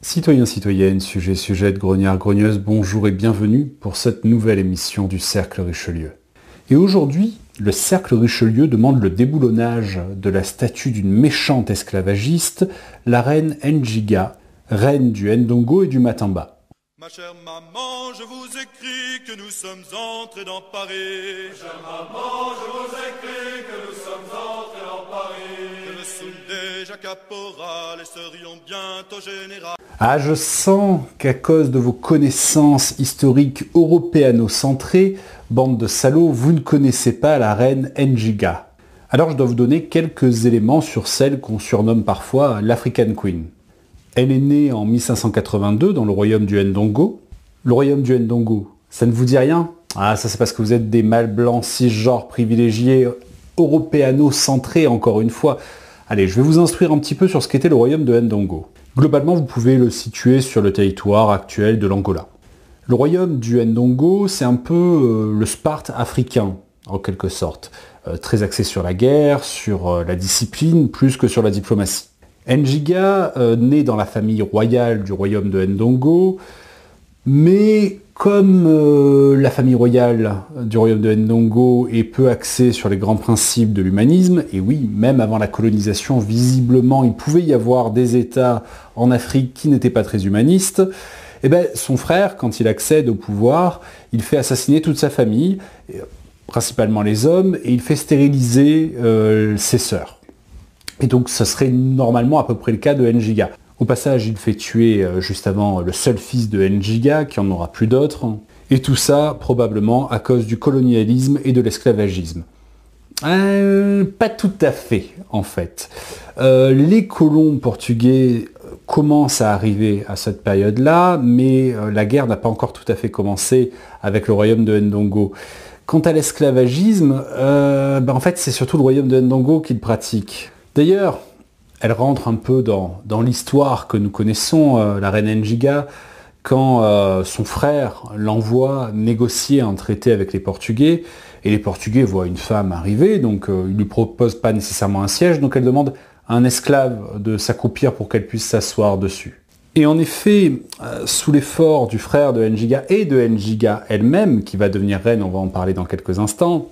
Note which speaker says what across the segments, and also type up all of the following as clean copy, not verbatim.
Speaker 1: Citoyens, citoyennes, sujets, sujettes, grognards, grogneuses, bonjour et bienvenue pour cette nouvelle émission du Cercle Richelieu. Et aujourd'hui, le Cercle Richelieu demande le déboulonnage de la statue d'une méchante esclavagiste, la reine Njiga, reine du Ndongo et du Matamba.
Speaker 2: Ma chère maman, je vous écris que nous sommes entrés dans Paris. Ma chère maman, je vous écris que nous sommes entrés dans Paris. Que le Soundé, Jacques Caporal et serions bientôt général.
Speaker 1: Ah, je sens qu'à cause de vos connaissances historiques européano-centrées, bande de salauds, vous ne connaissez pas la reine Njiga. Alors je dois vous donner quelques éléments sur celle qu'on surnomme parfois l'African Queen. Elle est née en 1582 dans le royaume du Ndongo. Le royaume du Ndongo, ça ne vous dit rien? Ah, ça c'est parce que vous êtes des mâles blancs cisgenres privilégiés, européano-centrés encore une fois. Allez, je vais vous instruire un petit peu sur ce qu'était le royaume de Ndongo. Globalement, vous pouvez le situer sur le territoire actuel de l'Angola. Le royaume du Ndongo, c'est un peu le Sparte africain, en quelque sorte. Très axé sur la guerre, sur la discipline, plus que sur la diplomatie. Njiga naît dans la famille royale du royaume de Ndongo, mais comme la famille royale du royaume de Ndongo est peu axée sur les grands principes de l'humanisme, et oui, même avant la colonisation, visiblement, il pouvait y avoir des États en Afrique qui n'étaient pas très humanistes, et ben, son frère, quand il accède au pouvoir, il fait assassiner toute sa famille, principalement les hommes, et il fait stériliser ses sœurs. Et donc ce serait normalement à peu près le cas de Njiga. Au passage, il fait tuer juste avant le seul fils de Njiga, qui en aura plus d'autres. Et tout ça, probablement, à cause du colonialisme et de l'esclavagisme. Pas tout à fait, en fait. Les colons portugais commencent à arriver à cette période-là, mais la guerre n'a pas encore tout à fait commencé avec le royaume de Ndongo. Quant à l'esclavagisme, en fait, c'est surtout le royaume de Ndongo qui le pratique. D'ailleurs, elle rentre un peu dans l'histoire que nous connaissons, la reine Njiga, quand son frère l'envoie négocier un traité avec les Portugais, et les Portugais voient une femme arriver, donc ils ne lui proposent pas nécessairement un siège, donc elle demande à un esclave de s'accroupir pour qu'elle puisse s'asseoir dessus. Et en effet, sous l'effort du frère de Njiga et de Njiga elle-même, qui va devenir reine, on va en parler dans quelques instants,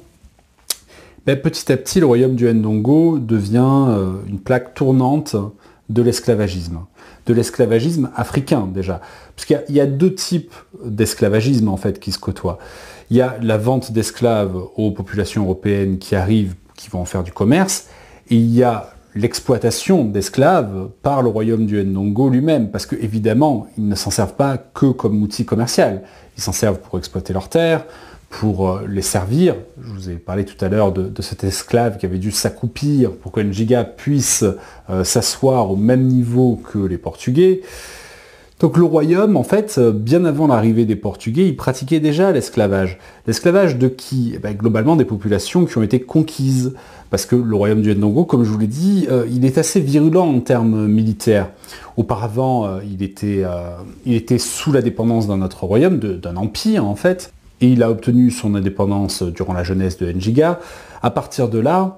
Speaker 1: petit à petit, le royaume du Ndongo devient une plaque tournante de l'esclavagisme africain déjà. Parce qu'il y a deux types d'esclavagisme en fait qui se côtoient. Il y a la vente d'esclaves aux populations européennes qui arrivent, qui vont en faire du commerce, et il y a l'exploitation d'esclaves par le royaume du Ndongo lui-même, parce que évidemment, ils ne s'en servent pas que comme outil commercial. Ils s'en servent pour exploiter leurs terres, pour les servir. Je vous ai parlé tout à l'heure de cet esclave qui avait dû s'accroupir pour que Njiga puisse s'asseoir au même niveau que les Portugais. Donc le royaume, en fait, bien avant l'arrivée des Portugais, il pratiquait déjà l'esclavage. L'esclavage de qui? Globalement des populations qui ont été conquises. Parce que le royaume du Ndongo, comme je vous l'ai dit, il est assez virulent en termes militaires. Auparavant, il était sous la dépendance d'un autre royaume, d'un empire en fait, et il a obtenu son indépendance durant la jeunesse de Njiga. À partir de là,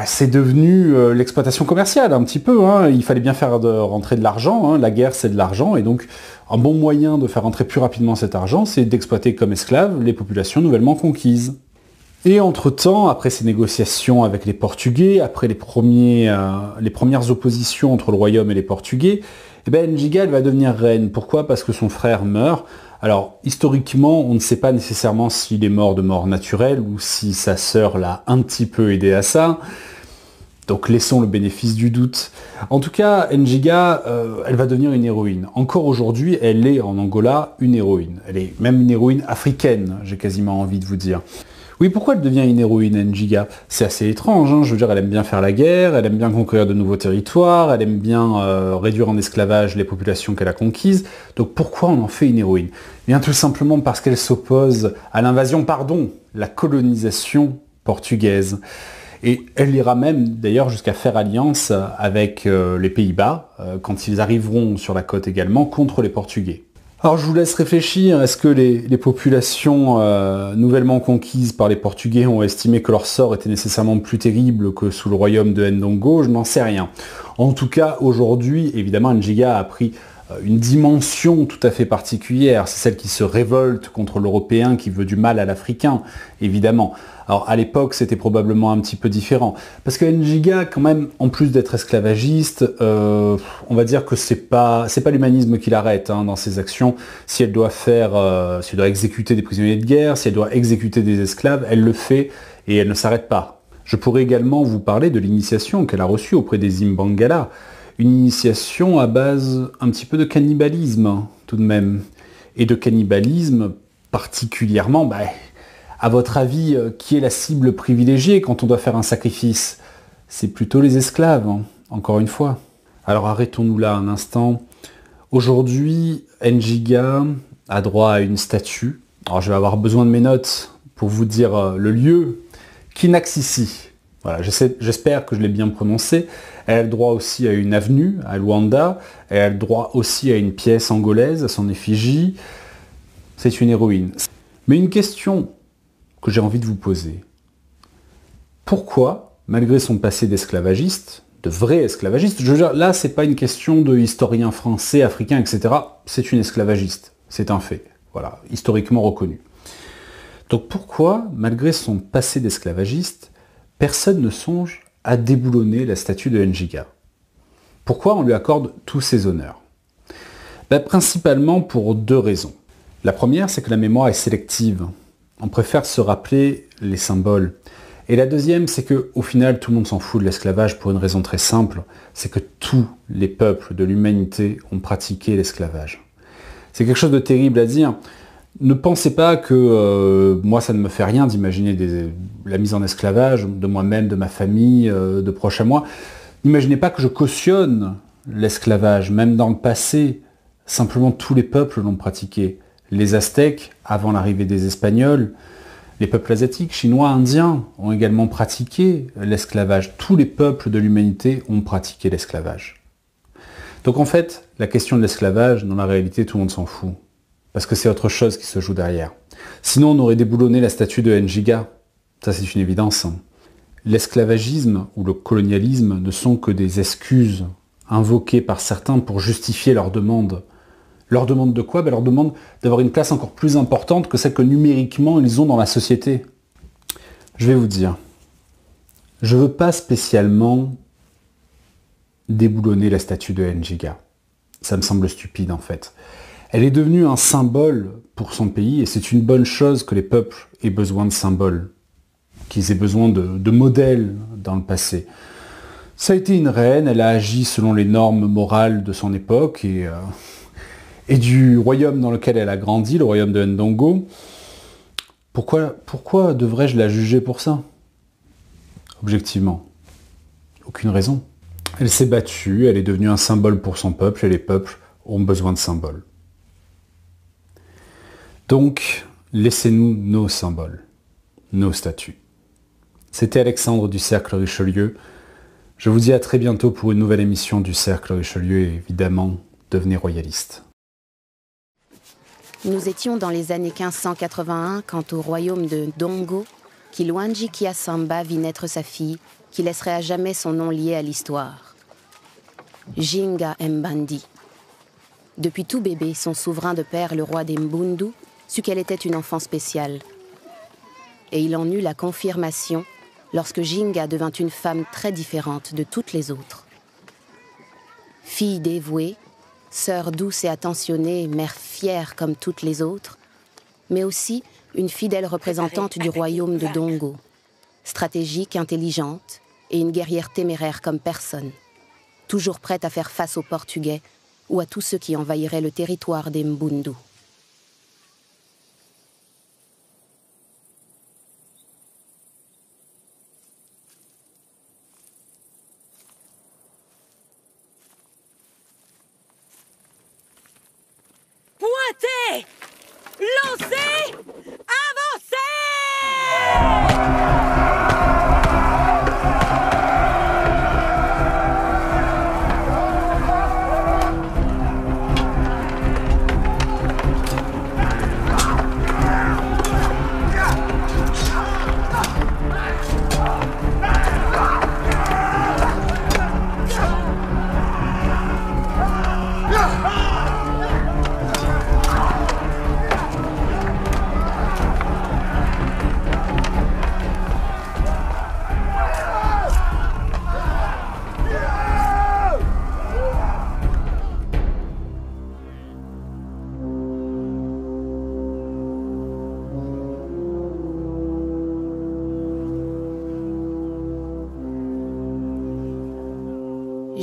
Speaker 1: c'est devenu l'exploitation commerciale un petit peu. Il fallait bien faire rentrer de l'argent, la guerre c'est de l'argent, et donc un bon moyen de faire rentrer plus rapidement cet argent, c'est d'exploiter comme esclaves les populations nouvellement conquises. Et entre-temps, après ces négociations avec les Portugais, après les premières oppositions entre le royaume et les Portugais, Njiga elle va devenir reine. Pourquoi? Parce que son frère meurt. Alors, historiquement, on ne sait pas nécessairement s'il est mort de mort naturelle ou si sa sœur l'a un petit peu aidé à ça. Donc laissons le bénéfice du doute. En tout cas, Njiga, elle va devenir une héroïne. Encore aujourd'hui, elle est en Angola une héroïne. Elle est même une héroïne africaine, j'ai quasiment envie de vous dire. Oui, pourquoi elle devient une héroïne, Njiga? C'est assez étrange, je veux dire, elle aime bien faire la guerre, elle aime bien conquérir de nouveaux territoires, elle aime bien réduire en esclavage les populations qu'elle a conquises. Donc pourquoi on en fait une héroïne? Bien tout simplement parce qu'elle s'oppose à la colonisation portugaise. Et elle ira même d'ailleurs jusqu'à faire alliance avec les Pays-Bas, quand ils arriveront sur la côte également, contre les Portugais. Alors je vous laisse réfléchir, est-ce que les populations nouvellement conquises par les Portugais ont estimé que leur sort était nécessairement plus terrible que sous le royaume de Ndongo? Je n'en sais rien. En tout cas, aujourd'hui, évidemment, Njiga a pris une dimension tout à fait particulière, c'est celle qui se révolte contre l'Européen qui veut du mal à l'Africain, évidemment. Alors à l'époque, c'était probablement un petit peu différent. Parce que Njiga, quand même, en plus d'être esclavagiste, on va dire que c'est pas l'humanisme qui l'arrête dans ses actions. Si elle doit si elle doit exécuter des prisonniers de guerre, si elle doit exécuter des esclaves, elle le fait et elle ne s'arrête pas. Je pourrais également vous parler de l'initiation qu'elle a reçue auprès des Imbangala. Une initiation à base un petit peu de cannibalisme, tout de même. Et de cannibalisme particulièrement, à votre avis, qui est la cible privilégiée quand on doit faire un sacrifice? C'est plutôt les esclaves, encore une fois. Alors arrêtons-nous là un instant. Aujourd'hui, Njiga a droit à une statue. Alors je vais avoir besoin de mes notes pour vous dire le lieu. Kinaxisi. Voilà, j'espère que je l'ai bien prononcé. Elle a le droit aussi à une avenue à Luanda. Elle a le droit aussi à une pièce angolaise, à son effigie. C'est une héroïne. Mais une question que j'ai envie de vous poser. Pourquoi, malgré son passé d'esclavagiste, de vrai esclavagiste, je veux dire, là, c'est pas une question de historien français, africain, etc. C'est une esclavagiste. C'est un fait. Voilà, historiquement reconnu. Donc pourquoi, malgré son passé d'esclavagiste, personne ne songe à déboulonner la statue de Njiga? Pourquoi on lui accorde tous ces honneurs? Principalement pour deux raisons. La première, c'est que la mémoire est sélective. On préfère se rappeler les symboles. Et la deuxième, c'est qu'au final, tout le monde s'en fout de l'esclavage pour une raison très simple, c'est que tous les peuples de l'humanité ont pratiqué l'esclavage. C'est quelque chose de terrible à dire. Ne pensez pas que moi, ça ne me fait rien d'imaginer la mise en esclavage de moi-même, de ma famille, de proches à moi. N'imaginez pas que je cautionne l'esclavage, même dans le passé. Simplement, tous les peuples l'ont pratiqué. Les Aztèques, avant l'arrivée des Espagnols, les peuples asiatiques, chinois, indiens ont également pratiqué l'esclavage. Tous les peuples de l'humanité ont pratiqué l'esclavage. Donc en fait, la question de l'esclavage, dans la réalité, tout le monde s'en fout. Parce que c'est autre chose qui se joue derrière. Sinon, on aurait déboulonné la statue de Njiga. Ça, c'est une évidence. L'esclavagisme ou le colonialisme ne sont que des excuses invoquées par certains pour justifier leurs demandes. Leur demande de quoi? Leur demande d'avoir une place encore plus importante que celle que numériquement ils ont dans la société. Je vais vous dire, je ne veux pas spécialement déboulonner la statue de Njiga. Ça me semble stupide en fait. Elle est devenue un symbole pour son pays et c'est une bonne chose que les peuples aient besoin de symboles, qu'ils aient besoin de modèles dans le passé. Ça a été une reine, elle a agi selon les normes morales de son époque et du royaume dans lequel elle a grandi, le royaume de Ndongo. Pourquoi devrais-je la juger pour ça? Objectivement, aucune raison. Elle s'est battue, elle est devenue un symbole pour son peuple et les peuples ont besoin de symboles. Donc, laissez-nous nos symboles, nos statues. C'était Alexandre du Cercle Richelieu. Je vous dis à très bientôt pour une nouvelle émission du Cercle Richelieu et évidemment, devenez royaliste.
Speaker 3: Nous étions dans les années 1581 quand au royaume de Ndongo, Kilwanji Kiasamba vit naître sa fille, qui laisserait à jamais son nom lié à l'histoire. Jinga Mbandi. Depuis tout bébé, son souverain de père, le roi des Mbundu, sut qu'elle était une enfant spéciale. Et il en eut la confirmation lorsque Jinga devint une femme très différente de toutes les autres. Fille dévouée, sœur douce et attentionnée, mère fière comme toutes les autres, mais aussi une fidèle représentante du royaume de Ndongo, stratégique, intelligente et une guerrière téméraire comme personne, toujours prête à faire face aux Portugais ou à tous ceux qui envahiraient le territoire des Mbundu.
Speaker 4: Pointez! Lancez! Avancez!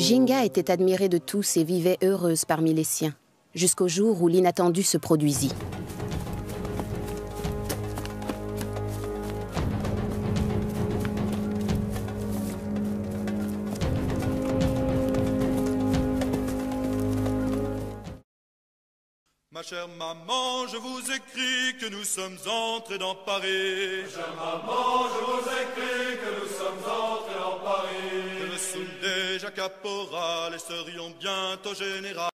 Speaker 3: Jinga était admirée de tous et vivait heureuse parmi les siens, jusqu'au jour où l'inattendu se produisit.
Speaker 2: Ma chère maman, je vous écris que nous sommes entrés dans Paris. Ma chère maman, je vous écris que nous sommes entrés dans Paris. Que le Sunday, Jacques Caporal et serions bientôt général.